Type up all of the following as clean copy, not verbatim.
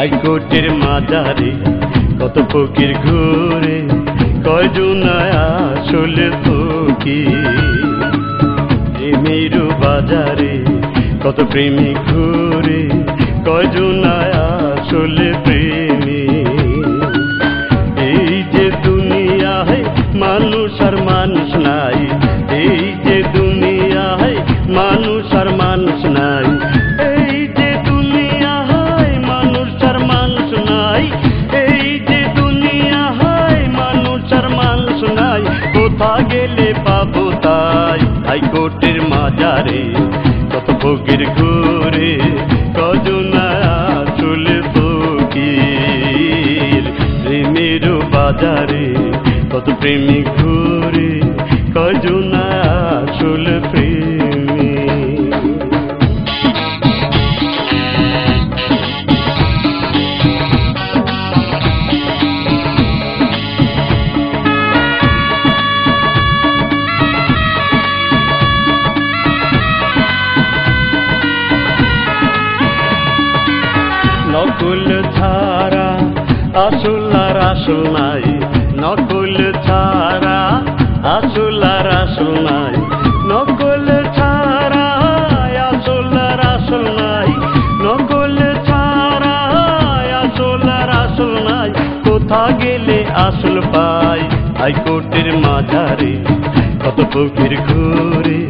হাইকোর্টের মাজারে কত ফকির ঘুরে, কয়জন আসলে ফকির। মেরু বাজারে কত প্রেমিক ঘুরে, কয়জন আসলে প্রেমী। এই যে দুনিয়ায় মানুষ আর মানুষ নাই, এই যে দুনিয়ায় মানুষ আর মানুষ নাই, এই যে দুনিয়ায় মানুষ আর মানুষ নাই, এই যে দুনিয়ায় মানুষ আর মানুষ নাই। কোথা গেলে পাবো তাই হাইকোর্টের মাজারে কত ফকির ঘুরে, কজন আসলে ফকির। প্রেমের বাজারে কত প্রেমিক ঘুরে, কজন আসলে প্রেমী। নকুল ছাড়া আসল আর আসল নাই, নকুল ছাড়া আসল আর আসল নাই, নকুল ছাড়া আসল আর আসল নাই, নকুল ছাড়া আসল আর আসল নাই। কোথা গেলে আসল পাই হাইকোর্টের মাজারে কত ফকির ঘুরে,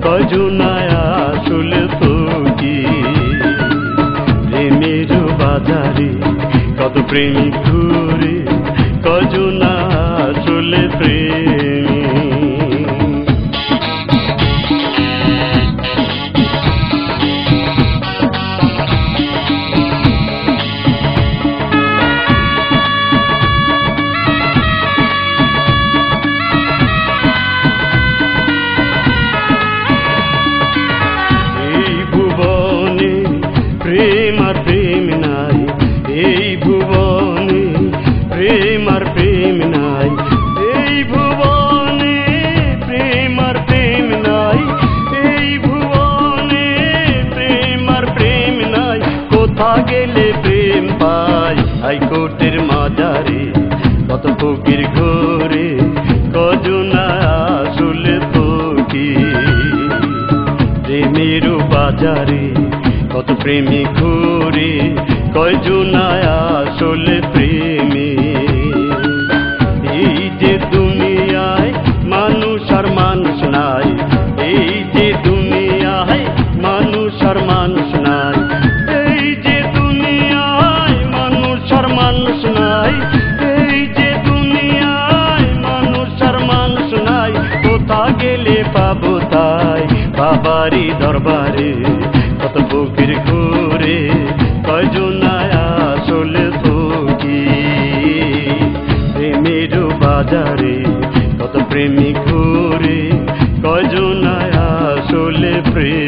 কয়জন আসলে ফকির। প্রেমের বাজারে কত প্রেমিক ঘুরে, কজন আসলে প্রেমী। এই ভুবনে প্রেম আর প্রেম নাই, এই ভুবনে প্রেম আর প্রেম নাই, এই ভুবনে প্রেম আর প্রেম নাই, এই ভুবনে প্রেম আর প্রেম নাই। কোথা গেলে প্রেম পাই হাইকোর্টের মাজারে কত ফকির ঘুরে, কজন আসলে ফকির। প্রেমের বাজারে কত প্রেমিক ঘুরে, কয়জন আসলে প্রেমী। এই যে দুনিয়ায় মানুষ আর মানুষ নাই, এই যে দুনিয়ায় মানুষ আর মানুষ নাই, এই যে দুনিয়ায় মানুষ আর মানুষ নাই, এই যে দুনিয়ায় মানুষ আর মানুষ নাই। কোথা গেলে পাবো তাই বাবারি দরবারে কত ফকির ঘুরে, কয়জন আসলে ফকির। প্রেমের বাজারে কত প্রেমিক ঘুরে, কয়জন আসলে প্রেম।